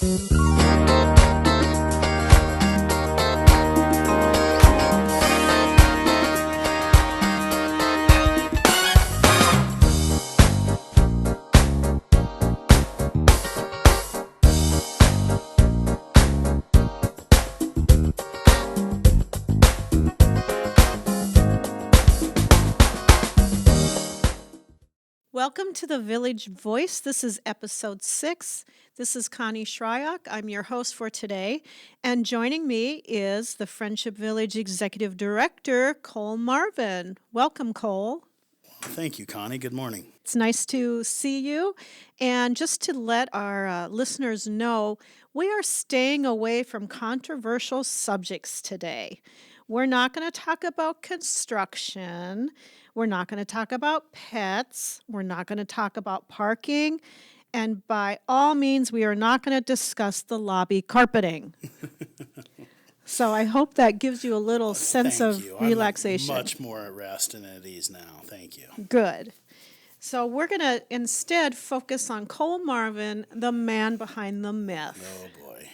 Welcome to the Village Voice. This is episode 6. This is Connie Shryock. I'm your host for today. And joining me is the Friendship Village Executive Director, Cole Marvin. Welcome, Cole. Thank you, Connie. Good morning. It's nice to see you. And just to let our listeners know, we are staying away from controversial subjects today. We're not going to talk about construction. We're not going to talk about pets. We're not going to talk about parking. And by all means, we are not going to discuss the lobby carpeting. So I hope that gives you a little sense of relaxation. I'm much more at rest and at ease now. Thank you. Good. So we're going to instead focus on Cole Marvin, the man behind the myth. Oh, boy.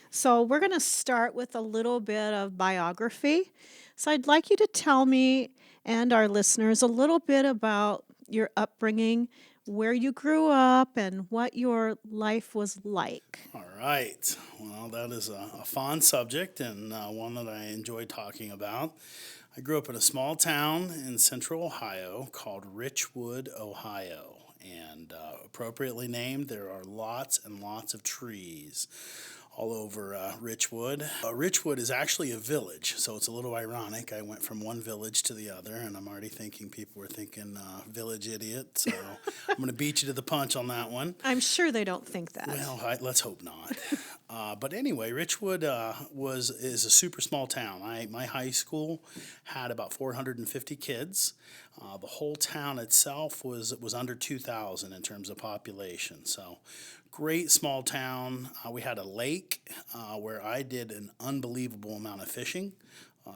So we're going to start with a little bit of biography. So I'd like you to tell me and our listeners a little bit about your upbringing, where you grew up, and what your life was like. All right. Well, that is a fun subject and one that I enjoy talking about. I grew up in a small town in central Ohio called Richwood, Ohio. And appropriately named, there are lots and lots of trees all over Richwood. Richwood is actually a village, so it's a little ironic. I went from one village to the other, and I'm already thinking people were thinking village idiot, so I'm going to beat you to the punch on that one. I'm sure they don't think that. Well, let's hope not. But anyway, Richwood is a super small town. My high school had about 450 kids. The whole town itself was under 2,000 in terms of population, so great small town. We had a lake where I did an unbelievable amount of fishing.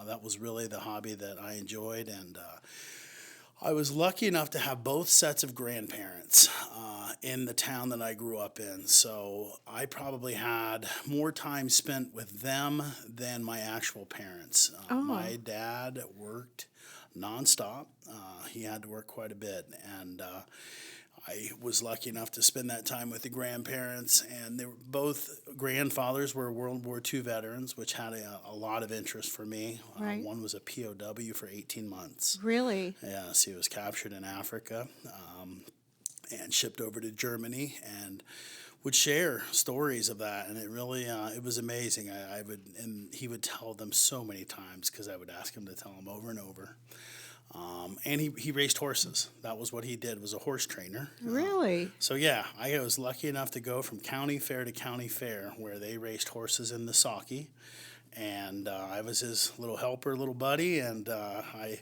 That was really the hobby that I enjoyed, and I was lucky enough to have both sets of grandparents in the town that I grew up in. So I probably had more time spent with them than my actual parents. My dad worked nonstop. He had to work quite a bit, and I was lucky enough to spend that time with the grandparents, and they were both grandfathers were World War II veterans, which had a lot of interest for me. Right. One was a POW for 18 months. Really? Yes, he was captured in Africa and shipped over to Germany, and would share stories of that, and it really it was amazing. And he would tell them so many times because I would ask him to tell them over and over. And he raced horses. That was what he did, was a horse trainer. Really? So yeah, I was lucky enough to go from county fair to county fair where they raced horses in the Saki. And I was his little helper, little buddy, and I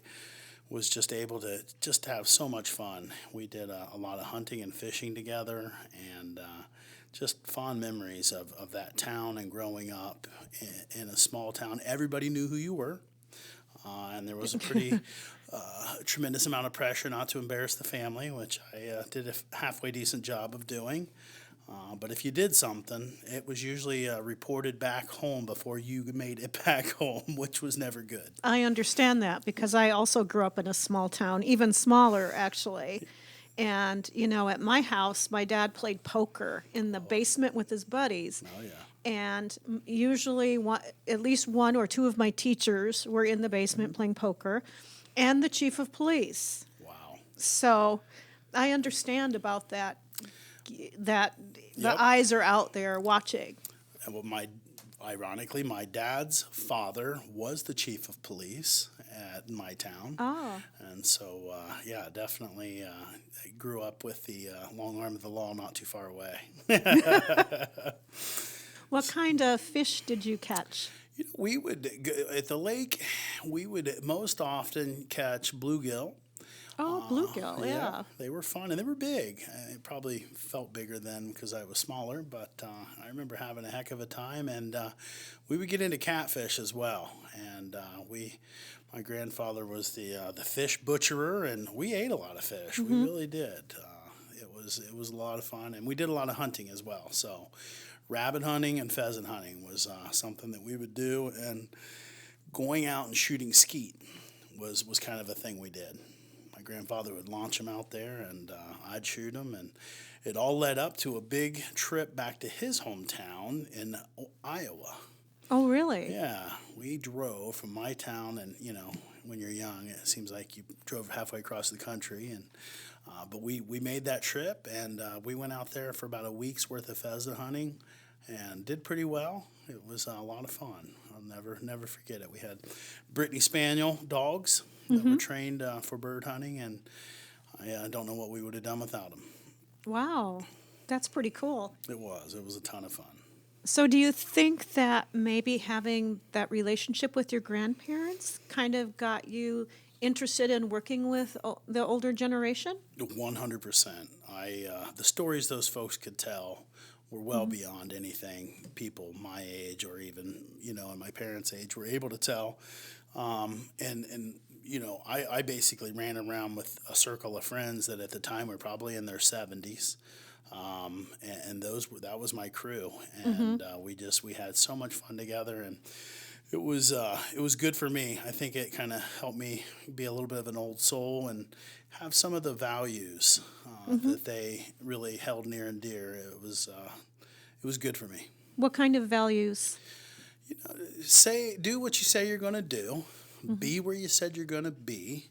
was just able to just have so much fun. We did a lot of hunting and fishing together, and just fond memories of that town and growing up in a small town. Everybody knew who you were. And there was a pretty tremendous amount of pressure not to embarrass the family, which I did a halfway decent job of doing. But if you did something, it was usually reported back home before you made it back home, which was never good. I understand that because I also grew up in a small town, even smaller, actually. And, at my house, my dad played poker in the basement with his buddies. Oh, yeah. And usually at least one or two of my teachers were in the basement playing poker, and the chief of police. Wow. So I understand about that the Yep. eyes are out there watching. And ironically, my dad's father was the chief of police at my town. Oh. And so, definitely I grew up with the long arm of the law not too far away. What kind of fish did you catch? We would, at the lake, we would most often catch bluegill. Oh, bluegill, yeah. They were fun, and they were big. It probably felt bigger then because I was smaller, but I remember having a heck of a time, and we would get into catfish as well. And my grandfather was the fish butcherer, and we ate a lot of fish. We really did. It was a lot of fun, and we did a lot of hunting as well. So rabbit hunting and pheasant hunting was something that we would do, and going out and shooting skeet was kind of a thing we did. My grandfather would launch them out there, and I'd shoot them, and it all led up to a big trip back to his hometown in Iowa. Oh, really? Yeah, we drove from my town, and when you're young, it seems like you drove halfway across the country, and but we made that trip, and we went out there for about a week's worth of pheasant hunting, and did pretty well. It was a lot of fun. I'll never forget it. We had Brittany Spaniel dogs that were trained for bird hunting, and I don't know what we would have done without them. Wow. That's pretty cool. It was a ton of fun. So, do you think that maybe having that relationship with your grandparents kind of got you interested in working with the older generation? 100%. The stories those folks could tell were well beyond anything people my age, or even in my parents' age, were able to tell. I basically ran around with a circle of friends that at the time were probably in their 70s. And that was my crew, and we had so much fun together, and it was good for me. I think it kind of helped me be a little bit of an old soul and have some of the values that they really held near and dear. It was good for me. What kind of values? Do what you say you're going to do. Be where you said you're going to be.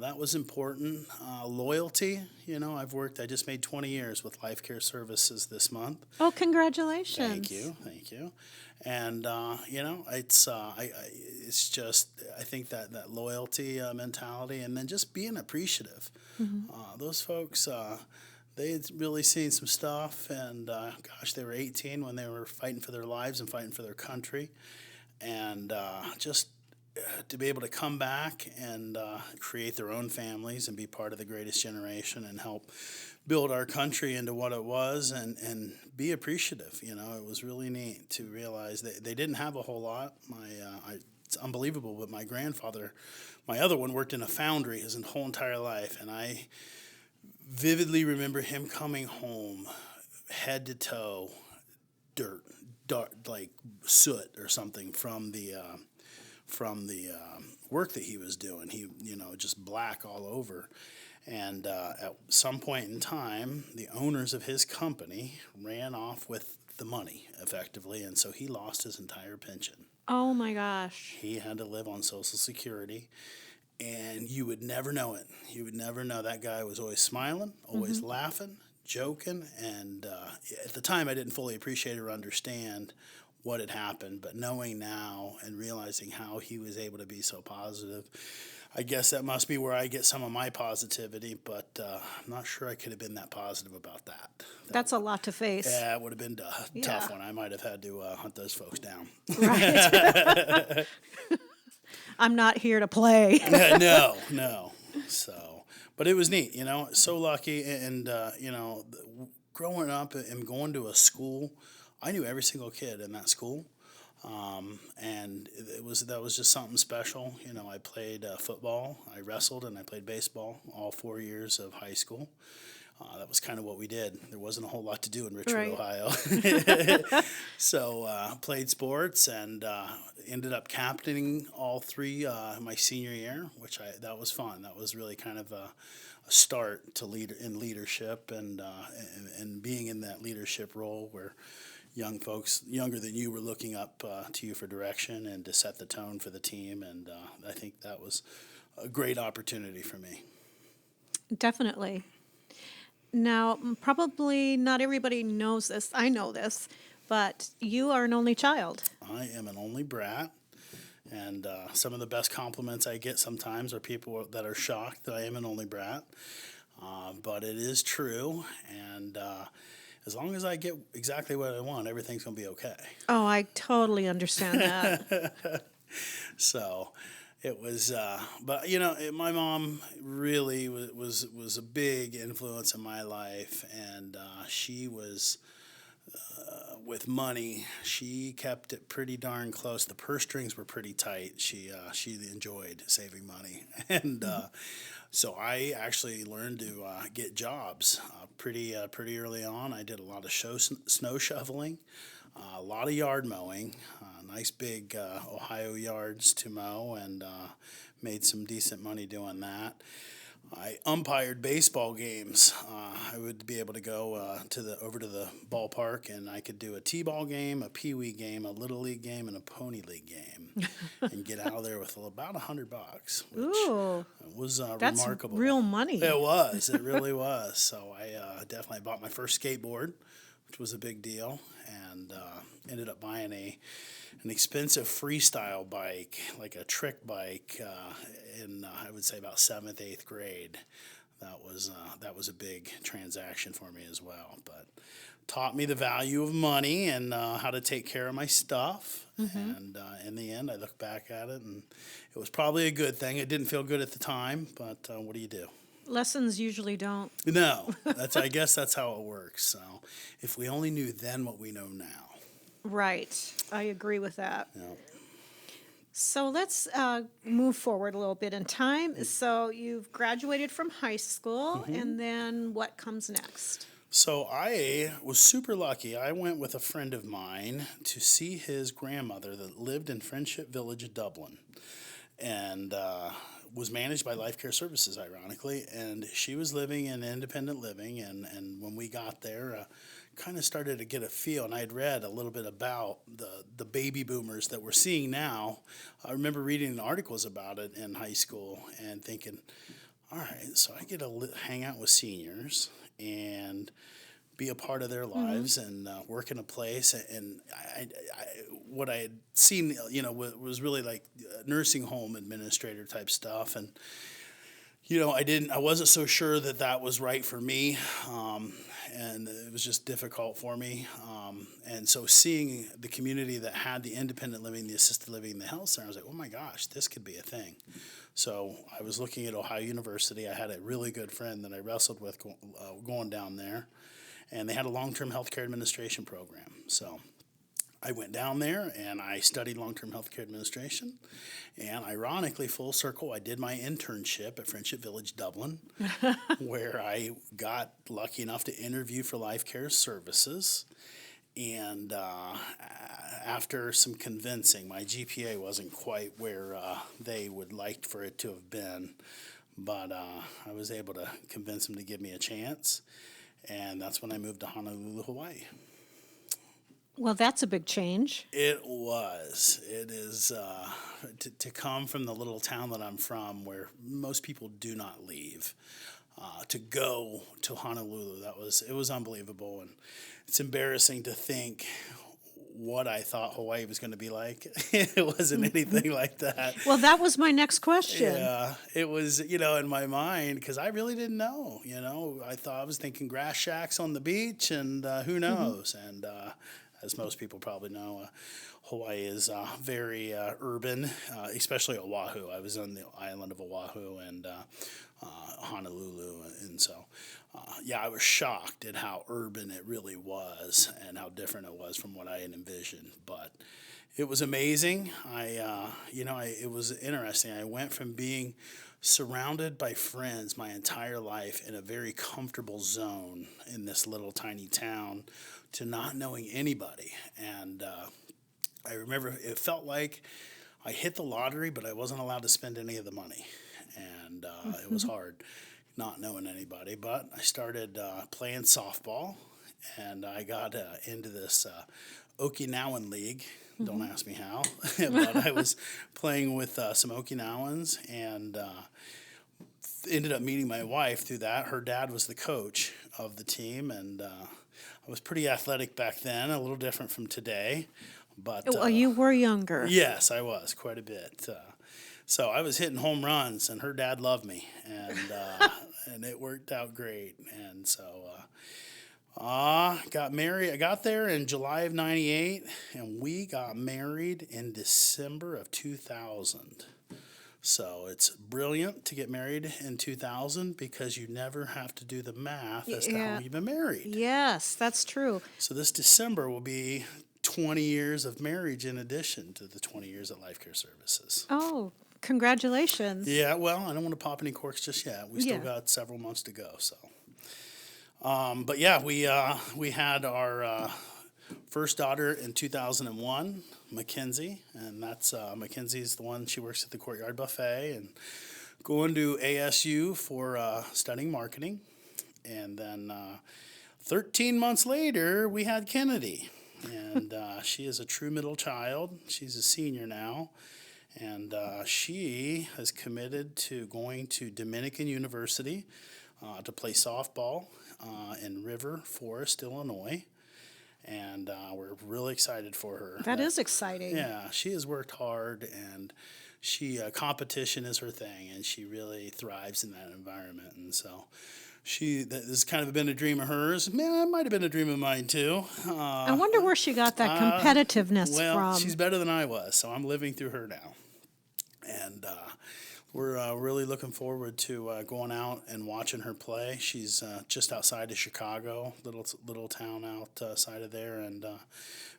That was important. Loyalty. I just made 20 years with Life Care Services this month. Oh, congratulations. Thank you. And, it's just, I think that loyalty mentality, and then just being appreciative. Those folks, they had really seen some stuff, and they were 18 when they were fighting for their lives and fighting for their country. And just to be able to come back and create their own families and be part of the greatest generation and help build our country into what it was, and be appreciative. It was really neat to realize they didn't have a whole lot. It's unbelievable, but my grandfather, my other one, worked in a foundry his whole entire life, and I vividly remember him coming home head to toe dirt, dark, like soot or something from the work that he was doing. He, just black all over. And at some point in time, the owners of his company ran off with the money, effectively, and so he lost his entire pension. Oh my gosh. He had to live on Social Security, and you would never know it. You would never know. That guy was always smiling, always laughing, joking, and at the time I didn't fully appreciate or understand what had happened, but knowing now and realizing how he was able to be so positive, I guess that must be where I get some of my positivity, but I'm not sure I could have been that positive about that. That's a lot to face. Yeah, it would have been a Yeah. tough one. I might have had to hunt those folks down. Right. I'm not here to play. No. So, but it was neat, so lucky. And, growing up and going to a school, I knew every single kid in that school. And that was just something special. I played football, I wrestled, and I played baseball all 4 years of high school. That was kind of what we did. There wasn't a whole lot to do in Richmond, Right. Ohio. So played sports, and ended up captaining all three my senior year, that was fun. That was really kind of a start to leadership, and being in that leadership role where young folks younger than you were looking up to you for direction and to set the tone for the team, and I think that was a great opportunity for me. Definitely. Now, probably not everybody knows this. I know this, but you are an only child. I am an only brat, and some of the best compliments I get sometimes are people that are shocked that I am an only brat, but it is true, and as long as I get exactly what I want, everything's going to be okay. Oh, I totally understand that. So it was, but my mom really was a big influence in my life, and she was, with money, she kept it pretty darn close. The purse strings were pretty tight. She enjoyed saving money, and So I actually learned to get jobs pretty early on. I did a lot of snow shoveling, a lot of yard mowing, nice big Ohio yards to mow, and made some decent money doing that. I umpired baseball games. I would be able to go over to the ballpark, and I could do a t-ball game, a pee-wee game, a little league game, and a pony league game, and get out of there with about $100, which Ooh, was that's remarkable. real It money. was. It really was. So I definitely bought my first skateboard, which was a big deal, and ended up buying an expensive freestyle bike, like a trick bike, in I would say about seventh, eighth grade. That was a big transaction for me as well, but taught me the value of money and how to take care of my stuff. Hmm. And in the end, I look back at it, and it was probably a good thing. It didn't feel good at the time, but what do you do? Lessons usually don't. No, I guess that's how it works. So, if we only knew then what we know now. Right. I agree with that. You know. So let's move forward a little bit in time. So you've graduated from high school, and then what comes next? So I was super lucky. I went with a friend of mine to see his grandmother that lived in Friendship Village, Dublin, and was managed by Life Care Services, ironically. And she was living in independent living. And when we got there, kind of started to get a feel. And I'd read a little bit about the baby boomers that we're seeing now. I remember reading articles about it in high school and thinking, all right, so I get to hang out with seniors and be a part of their lives and work in a place. And what I had seen, was really like nursing home administrator type stuff. And I wasn't so sure that that was right for me, and it was just difficult for me. And so seeing the community that had the independent living, the assisted living, the health center, I was like, oh my gosh, this could be a thing. So I was looking at Ohio University. I had a really good friend that I wrestled with going down there, and they had a long-term healthcare administration program. So I went down there and I studied long-term healthcare administration. And ironically, full circle, I did my internship at Friendship Village, Dublin, where I got lucky enough to interview for Life Care Services. And after some convincing, my GPA wasn't quite where they would like for it to have been. But I was able to convince them to give me a chance. And that's when I moved to Honolulu, Hawaii. Well, that's a big change. It was. It is to come from the little town that I'm from, where most people do not leave, to go to Honolulu. It was unbelievable, and it's embarrassing to think what I thought Hawaii was going to be like. It wasn't anything like that. Well, that was my next question. Yeah, it was, in my mind, because I really didn't know. I was thinking grass shacks on the beach, and who knows? And as most people probably know, Hawaii is very urban, especially Oahu. I was on the island of Oahu and Honolulu, and so I was shocked at how urban it really was and how different it was from what I had envisioned. But it was amazing. It was interesting. I went from being surrounded by friends my entire life in a very comfortable zone in this little tiny town to not knowing anybody. And I remember it felt like I hit the lottery, but I wasn't allowed to spend any of the money. And it was hard not knowing anybody. But I started playing softball, and I got into this Okinawan league. Don't ask me how, but I was playing with some Okinawans and ended up meeting my wife through that. Her dad was the coach of the team, and I was pretty athletic back then, a little different from today. But Well, you were younger. yes, I was quite a bit. So I was hitting home runs, and her dad loved me, and and it worked out great. And so got married. I got there in July of '98, and we got married in December of 2000. So it's brilliant to get married in 2000 because you never have to do the math as to how you've been married. Yes, that's true. So this December will be 20 years of marriage in addition to the 20 years at Life Care Services. Oh, Congratulations. Yeah, well, I don't want to pop any corks just yet. We still Yeah. got several months to go. So, but yeah, we had our first daughter in 2001, Mackenzie, and that's Mackenzie's the one. She works at the Courtyard Buffet and going to ASU for studying marketing. And then 13 months later, we had Kennedy. And she is a true middle child. She's a senior now. And she has committed to going to Dominican University to play softball in River Forest, Illinois. And we're really excited for her. That is exciting. Yeah, she has worked hard, and she competition is her thing, and she really thrives in that environment. And so this has kind of been a dream of hers. Man, it might have been a dream of mine too. I wonder where she got that competitiveness Well, from. she's better than I was, so I'm living through her now. And we're really looking forward to going out and watching her play. She's just outside of Chicago, little town outside of there, and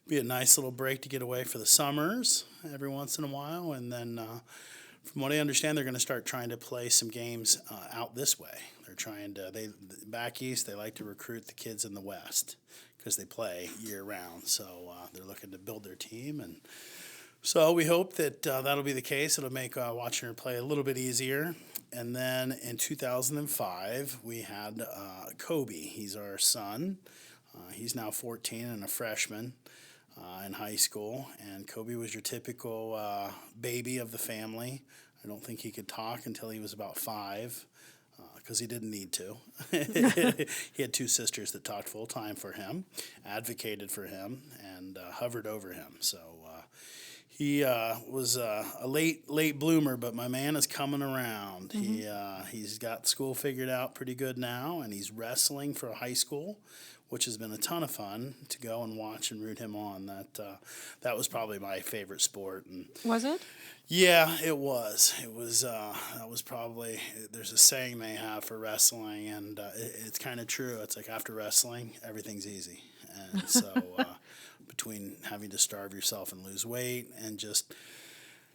be a nice little break to get away for the summers every once in a while. And then, from what I understand, they're going to start trying to play some games out this way. They're trying to back east. They like to recruit the kids in the west because they play year round. So they're looking to build their team and. So we hope that that'll be the case. It'll make watching her play a little bit easier. And then in 2005, we had Kobe. He's our son. He's now 14 and a freshman in high school. And Kobe was your typical baby of the family. I don't think he could talk until he was about 5 because he didn't need to. He had 2 sisters that talked full time for him, advocated for him, and hovered over him. So he was a late bloomer, but my man is coming around. He's got school figured out pretty good now, and he's wrestling for a high school, which has been a ton of fun to go and watch and root him on. That was probably my favorite sport. And Was it? yeah, it was. It was. That was probably. There's a saying they have for wrestling, and it's kind of true. It's like after wrestling, everything's easy, and so. Between having to starve yourself and lose weight and just,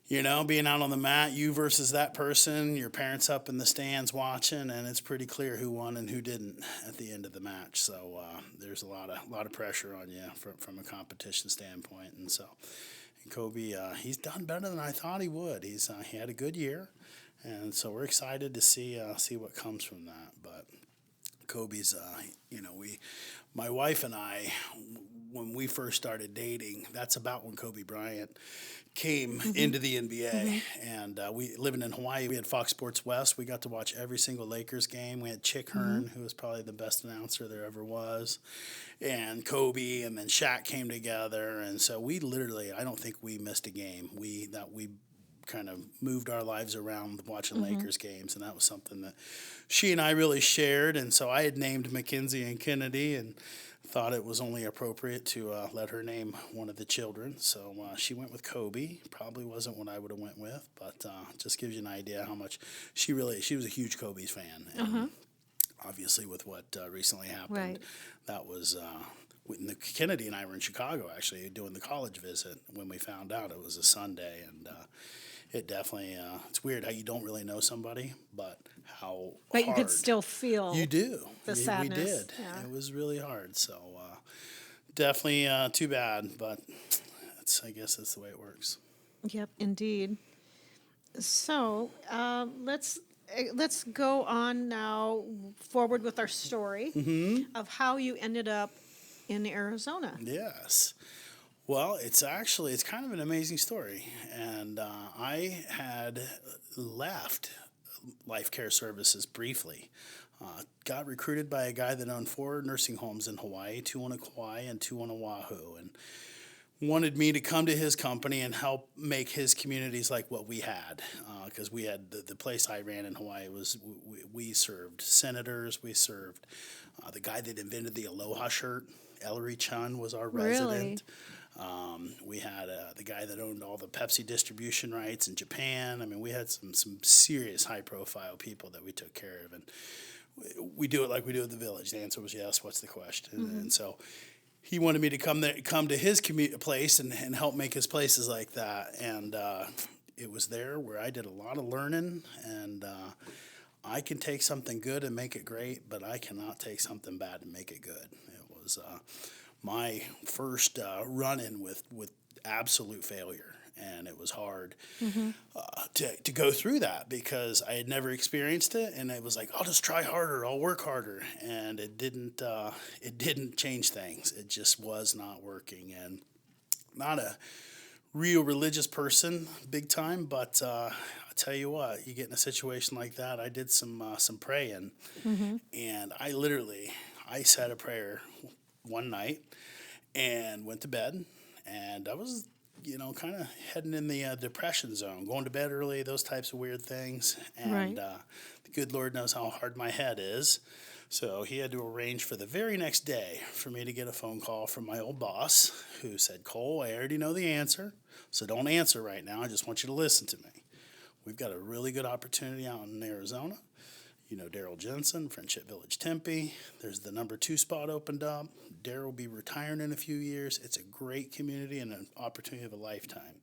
being out on the mat, you versus that person, your parents up in the stands watching, and it's pretty clear who won and who didn't at the end of the match. So there's a lot of pressure on you from a competition standpoint. And so Kobe, he's done better than I thought he would. He had a good year, and so we're excited to see what comes from that. But Kobe's, my wife and I, when we first started dating, that's about when Kobe Bryant came into the NBA. And we living in Hawaii, we had Fox Sports West. We got to watch every single Lakers game. We had Chick Hearn, who was probably the best announcer there ever was, and Kobe, and then Shaq came together. And so we literally, I don't think we missed a game. We kind of moved our lives around watching Lakers games, and that was something that she and I really shared. And so I had named Mackenzie and Kennedy, and thought it was only appropriate to let her name one of the children. So she went with Kobe. Probably wasn't what I would have went with, but just gives you an idea how much she was a huge Kobe's fan. And obviously with what recently happened, Right. that was Kennedy and I were in Chicago actually doing the college visit when we found out it was a Sunday. And it definitely, it's weird how you don't really know somebody, but how But hard you could still feel you do. the We sadness. did. Yeah. It was really hard. So definitely too bad, but I guess that's the way it works. Yep, indeed. So let's go on now forward with our story of how you ended up in Arizona. Yes. Well, it's kind of an amazing story. And I had left Life Care Services briefly. Got recruited by a guy that owned 4 nursing homes in Hawaii, 2 on Kauai and 2 on Oahu, and wanted me to come to his company and help make his communities like what we had. Because we had the place I ran in Hawaii we served senators, we served the guy that invented the Aloha shirt. Ellery Chun was our resident. We had the guy that owned all the Pepsi distribution rights in Japan. I mean, we had some serious high-profile people that we took care of, and we do it like we do at the Village. The answer was yes. What's the question? And so he wanted me to come to his place and help make his places like that. And it was there where I did a lot of learning, and I can take something good and make it great, but I cannot take something bad and make it good. It was my first run-in with absolute failure, and it was hard Mhm. to go through that because I had never experienced it, and it was like, I'll just try harder, I'll work harder, and it didn't change things. It just was not working, and not a real religious person, big time, but I tell you what, you get in a situation like that. I did some praying, Mhm. and I said a prayer one night and went to bed, and I was, kind of heading in the depression zone, going to bed early, those types of weird things, and Right. the good Lord knows how hard my head is. So he had to arrange for the very next day for me to get a phone call from my old boss who said, Cole, I already know the answer, so don't answer right now. I just want you to listen to me. We've got a really good opportunity out in Arizona. You know Daryl Jensen, Friendship Village Tempe. There's the number 2 spot opened up. Daryl will be retiring in a few years. It's a great community and an opportunity of a lifetime.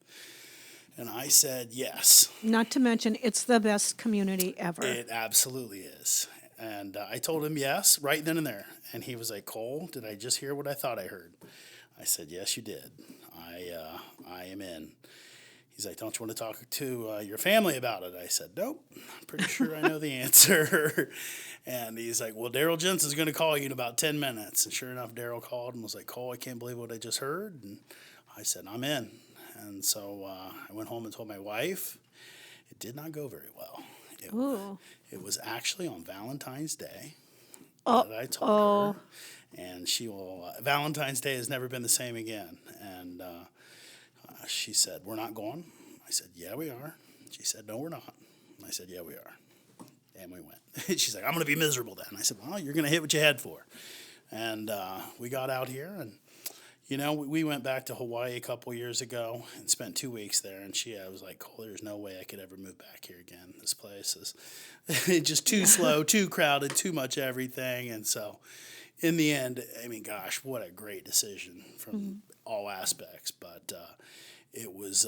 And I said yes. Not to mention, it's the best community ever. It absolutely is. And I told him yes, right then and there. And he was like, Cole, did I just hear what I thought I heard? I said, yes, you did. I am in. He's like, don't you want to talk to your family about it? I said, nope, I'm pretty sure I know the answer. And he's like, well, Daryl Jensen's going to call you in about 10 minutes. And sure enough, Daryl called and was like, Cole, I can't believe what I just heard. And I said, I'm in. And so I went home and told my wife. It did not go very well. It, Ooh. it was actually on Valentine's Day Oh, that I told her. oh. And she will, Valentine's Day has never been the same again. And she said, we're not going. I said, yeah, we are. She said, no, we're not. I said, yeah, we are. And we went. She's like, I'm going to be miserable then. I said, well, you're going to hit what you had for. And we got out here, and, we went back to Hawaii a couple years ago and spent 2 weeks there. And she was like, Cole, there's no way I could ever move back here again. This place is just too slow, too crowded, too much everything. And so in the end, I mean, gosh, what a great decision from all aspects. But it was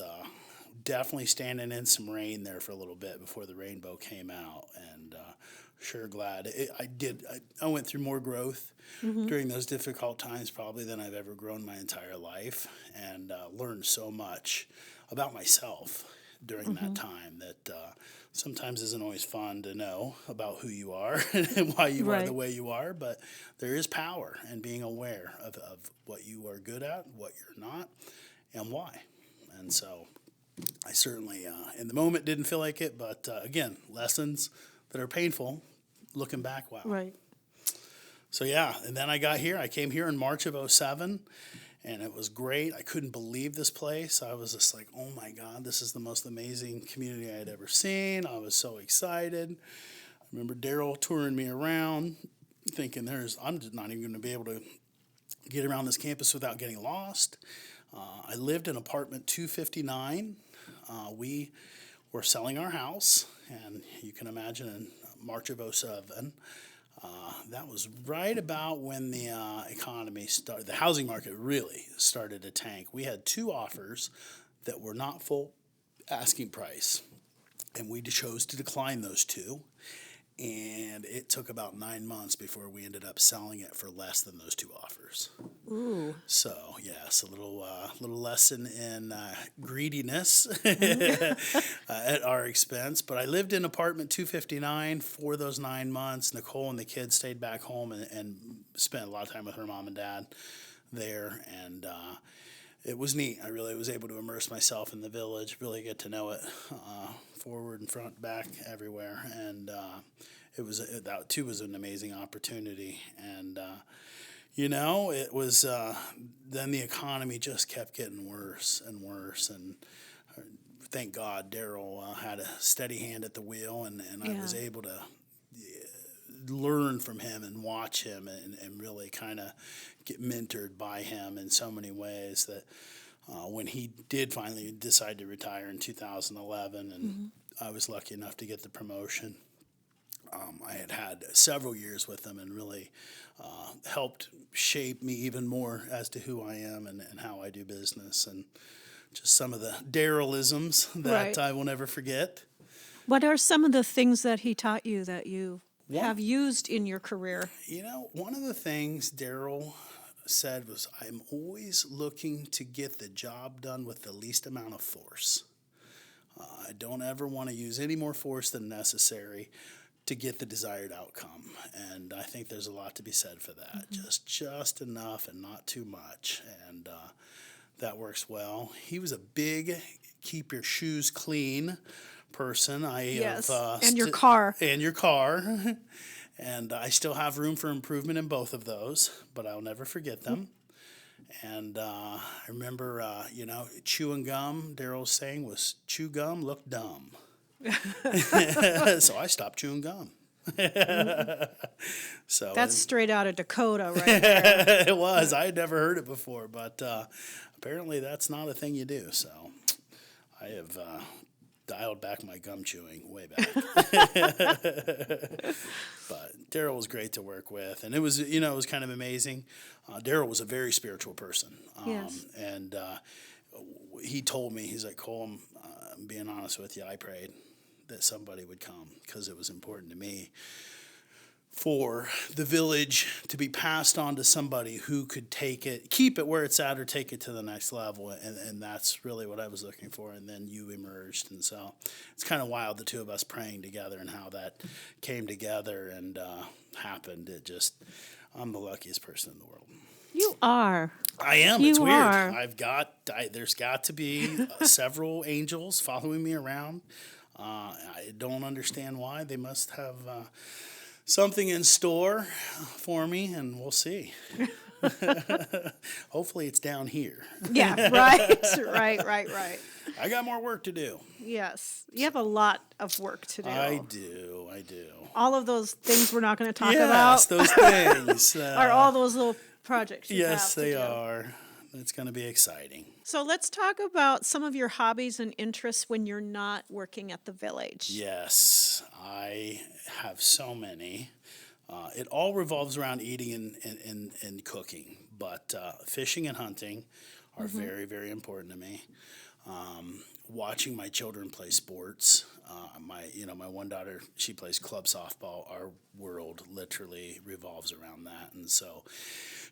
definitely standing in some rain there for a little bit before the rainbow came out, and sure glad I did. I went through more growth Mhm. during those difficult times probably than I've ever grown my entire life, and learned so much about myself during that Mhm. time that sometimes isn't always fun to know about who you are and why you are the Right. way you are, but there is power in being aware of what you are good at, what you're not, and why. And so I certainly, in the moment, didn't feel like it, but again, lessons that are painful. Looking back, wow. Right. So yeah, and then I got here. I came here in March of '07, and it was great. I couldn't believe this place. I was just like, oh my God, this is the most amazing community I had ever seen. I was so excited. I remember Daryl touring me around, thinking I'm just not even going to be able to get around this campus without getting lost. I lived in apartment 259. We were selling our house, and you can imagine in March of '07, that was right about when the economy started, the housing market really started to tank. We had 2 offers that were not full asking price, and we chose to decline those 2. And it took about 9 months before we ended up selling it for less than those 2 offers. Ooh. So yes, a little lesson in greediness Mhm. at our expense. But I lived in apartment 259 for those 9 months. Nicole and the kids stayed back home and spent a lot of time with her mom and dad there, and it was neat. I really was able to immerse myself in the village, really get to know it forward and front, back, everywhere, and that too was an amazing opportunity. And it was then the economy just kept getting worse and worse, and thank God Daryl had a steady hand at the wheel, and I Yeah. was able to learn from him and watch him and really kind of get mentored by him in so many ways that when he did finally decide to retire in 2011, and Mhm. I was lucky enough to get the promotion. I had several years with him and really helped shape me even more as to who I am and how I do business. And just some of the Darrylisms that Right. I will never forget. What are some of the things that he taught you that you One, have used in your career? one of the things Daryl said was, I'm always looking to get the job done with the least amount of force. I don't ever want to use any more force than necessary to get the desired outcome. And I think there's a lot to be said for that. Just enough and not too much. And that works well. He was a big keep your shoes clean person. I have Yes. And your car. and your car. And I still have room for improvement in both of those, but I'll never forget them. And I remember, chewing gum. Daryl's saying was, "Chew gum, look dumb." So I stopped chewing gum. So That's straight out of Dakota right there. it was. I had never heard it before, but apparently that's not a thing you do. So I have dialed back my gum chewing way back. But Daryl was great to work with, and it was kind of amazing. Daryl was a very spiritual person, Yes. and he told me, he's like, Cole, I'm being honest with you, I prayed that somebody would come because it was important to me for the village to be passed on to somebody who could take it, keep it where it's at, or take it to the next level. And that's really what I was looking for. And then you emerged. And so it's kind of wild, the two of us praying together and how that came together and happened. I'm the luckiest person in the world. You are. I am. You It's weird. are. There's got to be several angels following me around. I don't understand why. They must have something in store for me, and we'll see. Hopefully, it's down here. Yeah, right. Right. I got more work to do. Yes. You have a lot of work to do. I do. I do. All of those things we're not going to talk Yes, about those things. are all those little projects you Yes, have to they do. are. It's going to be exciting. So let's talk about some of your hobbies and interests when you're not working at the village. Yes, I have so many. It all revolves around eating and cooking, but fishing and hunting are very, very important to me. Watching my children play sports. My one daughter, she plays club softball. Our world literally revolves around that, and so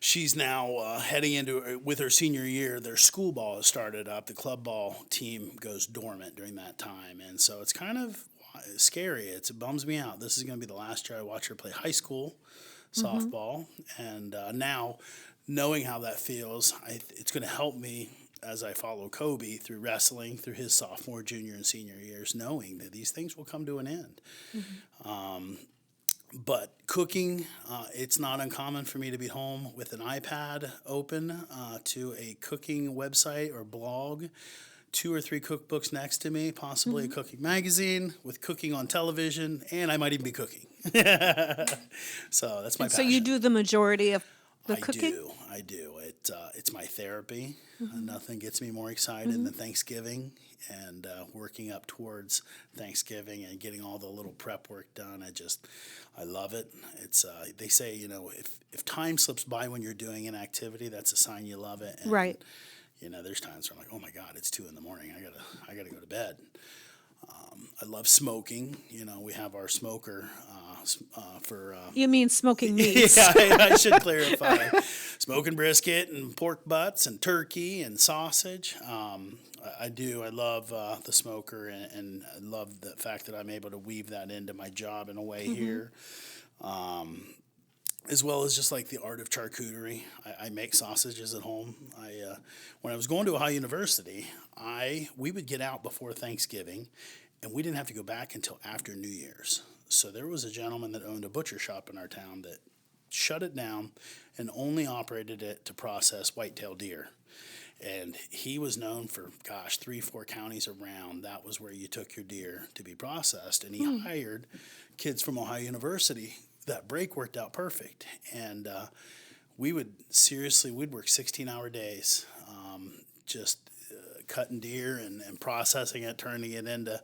she's now heading into with her senior year. Their school ball has started up. The club ball team goes dormant during that time, and so it's kind of scary. It bums me out. This is going to be the last year I watch her play high school softball, and now knowing how that feels, it's going to help me as I follow Kobe through wrestling, through his sophomore, junior, and senior years, knowing that these things will come to an end. But cooking, it's not uncommon for me to be home with an iPad open to a cooking website or blog, 2 or 3 cookbooks next to me, possibly a cooking magazine with cooking on television, and I might even be cooking. So that's my And so passion. you do the majority of the cooking? I do. It's my therapy. Nothing gets me more excited than Thanksgiving and working up towards Thanksgiving and getting all the little prep work done. I love it. It's they say, if time slips by when you're doing an activity, that's a sign you love it. And, Right. there's times where I'm like, oh my God, it's 2 a.m. I gotta go to bed. I love smoking. We have our smoker for. You mean smoking meats? Yeah, I should clarify. Smoking brisket and pork butts and turkey and sausage. I do. I love the smoker, and I love the fact that I'm able to weave that into my job in a way here. As well as just like the art of charcuterie. I make sausages at home. When I was going to Ohio University, we would get out before Thanksgiving, and we didn't have to go back until after New Year's. So there was a gentleman that owned a butcher shop in our town that shut it down and only operated it to process white-tailed deer. And he was known for, 3-4 counties around. That was where you took your deer to be processed. And he hired kids from Ohio University. That break worked out perfect. And we'd work 16-hour days, just cutting deer and processing it, turning it into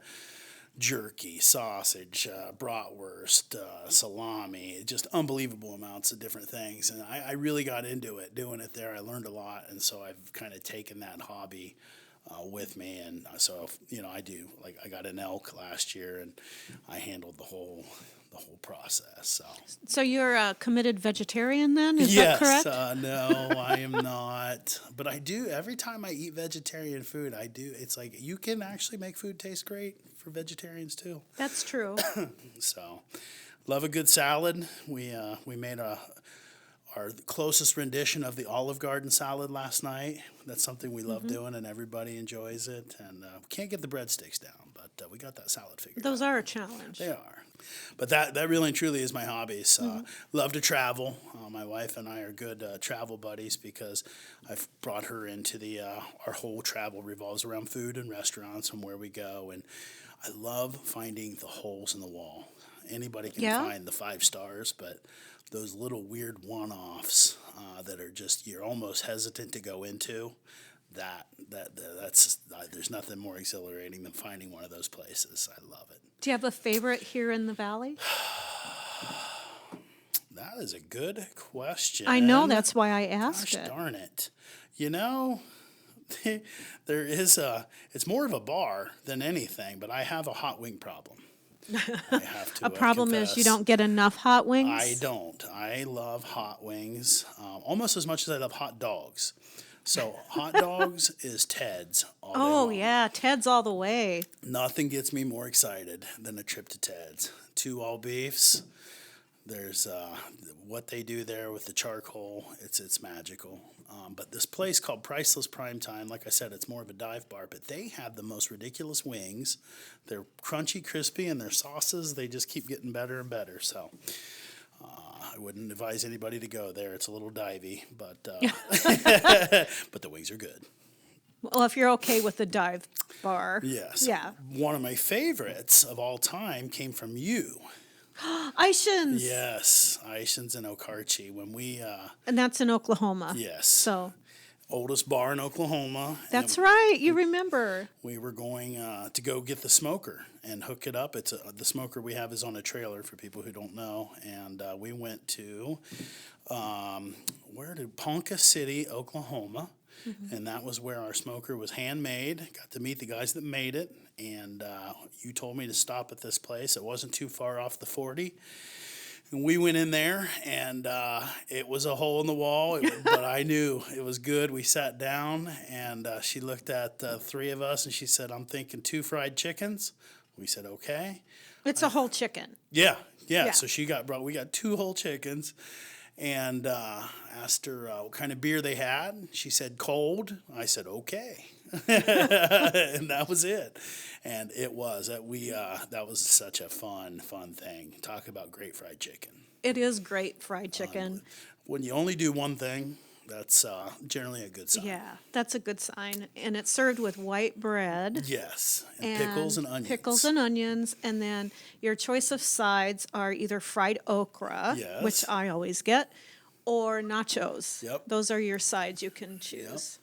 jerky, sausage, bratwurst, salami, just unbelievable amounts of different things. And I really got into it doing it there. I learned a lot. And so I've kind of taken that hobby with me, and so I do, like, I got an elk last year, and I handled the whole process. So So you're a committed vegetarian then? Is that yes, correct? no, I am not, but I do every time I eat vegetarian food. I do. It's like you can actually make food taste great for vegetarians too. That's true. So love a good salad. We made our closest rendition of the Olive Garden salad last night. That's something we love doing, and everybody enjoys it. And we can't get the breadsticks down, but we got that salad figured Those out. are a challenge. They are. But that really and truly is my hobbies. Love to travel. My wife and I are good travel buddies because I've brought her into our whole travel revolves around food and restaurants and where we go. And I love finding the holes in the wall. Anybody can Yeah? find the 5 stars, but those little weird one-offs that are just you're almost hesitant to go into. That's there's nothing more exhilarating than finding one of those places. I love it. Do you have a favorite here in the valley? That is a good question. I know, that's why I asked Gosh it. darn it. You know, there is it's more of a bar than anything, but I have a hot wing problem. I have to A problem is you confess. don't get enough hot wings? I don't. I love hot wings almost as much as I love hot dogs. So hot dogs is Ted's all day Oh, long. yeah, Ted's all the way. Nothing gets me more excited than a trip to Ted's. 2 all beefs. There's what they do there with the charcoal. It's magical. But this place called Priceless Primetime, like I said, it's more of a dive bar. But they have the most ridiculous wings. They're crunchy, crispy, and their sauces they just keep getting better and better. So I wouldn't advise anybody to go there. It's a little divey, but but the wings are good. Well, if you're okay with the dive bar. Yes. Yeah. One of my favorites of all time came from you. Ishins. Yes, Ishins in Okarche. When we, And that's in Oklahoma. yes, So oldest bar in Oklahoma. that's and right. You remember. we were going to go get the smoker and hook it up. The smoker we have is on a trailer for people who don't know. And we went to, Ponca City, Oklahoma. And that was where our smoker was handmade. Got to meet the guys that made it. And you told me to stop at this place. It wasn't too far off the 40. And we went in there, and it was a hole in the wall, but I knew it was good. We sat down, and she looked at the 3 of us, and she said, "I'm thinking 2 fried chickens." We said, "Okay." It's a whole chicken. Yeah. Yeah. So we got 2 whole chickens, and asked her what kind of beer they had. She said cold. I said okay, and that was it. And it was that was such a fun thing. Talk about great fried chicken. It is great fried chicken. When you only do one thing, that's generally a good sign. Yeah, that's a good sign. And it's served with white bread. Yes, and pickles and onions. Pickles and onions. And then your choice of sides are either fried okra, Yes. which I always get, or nachos. Yep. Those are your sides you can choose.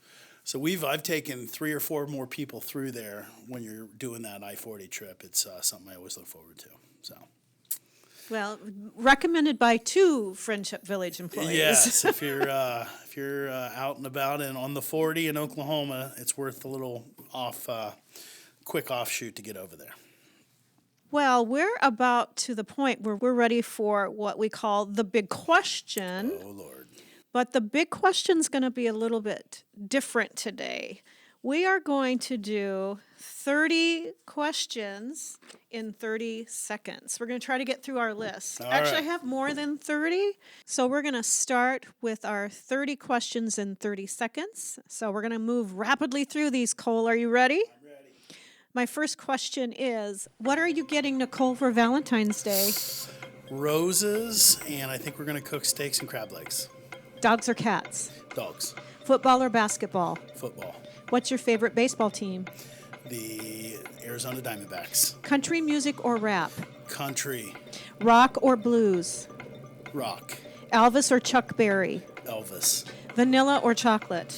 So I've taken 3 or 4 more people through there when you're doing that I-40 trip. It's something I always look forward to. So Well, recommended by 2 Friendship Village employees. yes, if you're out and about and on the 40 in Oklahoma, it's worth a little quick offshoot to get over there. Well, we're about to the point where we're ready for what we call the big question. Oh Lord. But the big question's going to be a little bit different today. We are going to do 30 questions in 30 seconds. We're going to try to get through our list. All Actually, right. I have more than 30. So we're going to start with our 30 questions in 30 seconds. So we're going to move rapidly through these. Cole, are you ready? I'm ready. My first question is, what are you getting Nicole for Valentine's Day? Roses, and I think we're going to cook steaks and crab legs. Dogs or cats? Dogs. Football or basketball? Football. What's your favorite baseball team? The Arizona Diamondbacks. Country music or rap? Country. Rock or blues? Rock. Elvis or Chuck Berry? Elvis. Vanilla or chocolate?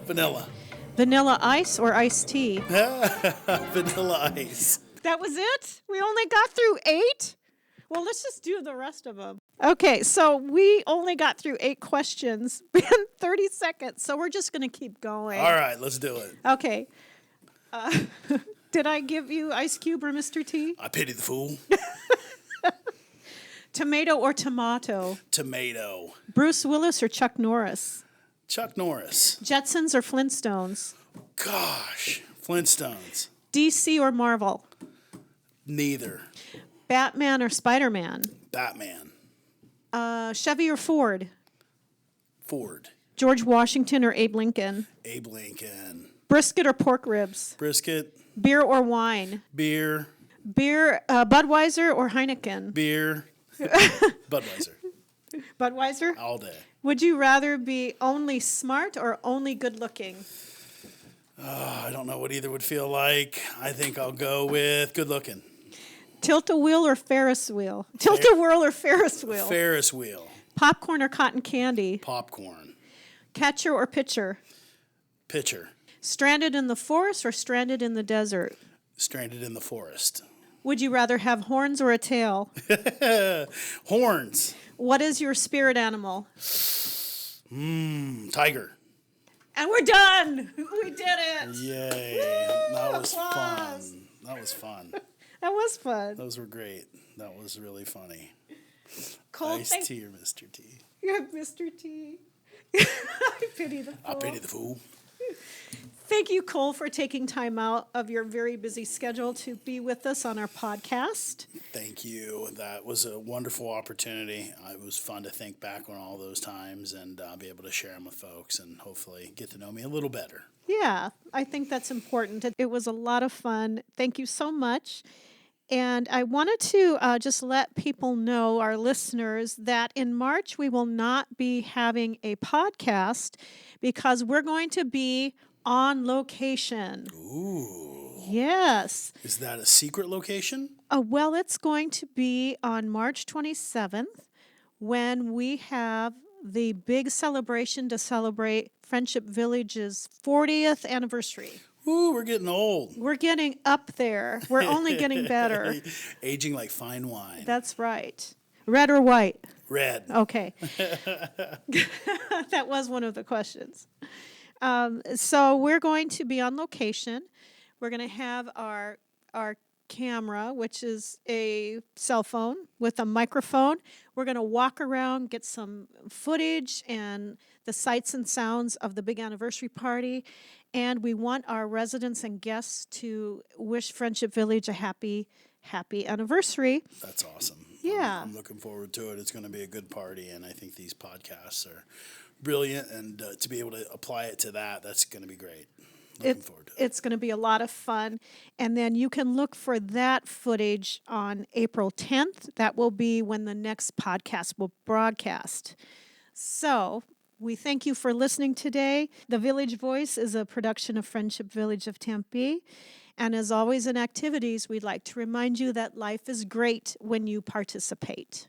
Vanilla. Vanilla ice or iced tea? Vanilla ice. That was it? We only got through 8? Well, let's just do the rest of them. Okay, so we only got through 8 questions in 30 seconds, so we're just going to keep going. All right, let's do it. Okay. Uh, did I give you Ice Cube or Mr. T? I pity the fool. Tomato or tomato? Tomato. Bruce Willis or Chuck Norris? Chuck Norris. Jetsons or Flintstones? Gosh. Flintstones. DC or Marvel? Neither. Batman or Spider-Man? Batman. Chevy or Ford? Ford. George Washington or Abe Lincoln? Abe Lincoln. Brisket or pork ribs? Brisket. Beer or wine? Beer. Budweiser or Heineken? Beer. Budweiser. Budweiser? All day. Would you rather be only smart or only good looking? I don't know what either would feel like. I think I'll go with good looking. Tilt-a-wheel or Ferris wheel? Tilt-a-whirl or Ferris wheel? Ferris wheel. Popcorn or cotton candy? Popcorn. Catcher or pitcher? Pitcher. Stranded in the forest or stranded in the desert? Stranded in the forest. Would you rather have horns or a tail? Horns. What is your spirit animal? Tiger. And we're done. We did it. Yay. Woo! That was Applause. fun. That was fun. That was fun. Those were great. That was really funny. Cole, Iced tea or Mr. T? You have Mr. T. I pity the fool. I pity the fool. Thank you, Cole, for taking time out of your very busy schedule to be with us on our podcast. Thank you. That was a wonderful opportunity. It was fun to think back on all those times and be able to share them with folks and hopefully get to know me a little better. Yeah, I think that's important. It was a lot of fun. Thank you so much. And I wanted to just let people know, our listeners, that in March we will not be having a podcast because we're going to be on location. Ooh. Yes. Is that a secret location? Well, it's going to be on March 27th when we have the big celebration to celebrate Friendship Village's 40th anniversary. Ooh, we're getting old. We're getting up there. We're only getting better. Aging like fine wine. That's right. Red or white? Red. Okay. That was one of the questions. So we're going to be on location. We're going to have our camera, which is a cell phone with a microphone. We're going to walk around, get some footage and the sights and sounds of the big anniversary party. And we want our residents and guests to wish Friendship Village a happy anniversary. That's awesome. Yeah. I'm looking forward to it. It's going to be a good party, and I think these podcasts are brilliant, and to be able to apply it to that's going to be great. Looking forward to it. It's going to be a lot of fun. And then you can look for that footage on April 10th. That will be when the next podcast will broadcast. So we thank you for listening today. The Village Voice is a production of Friendship Village of Tempe. And as always in activities, we'd like to remind you that life is great when you participate.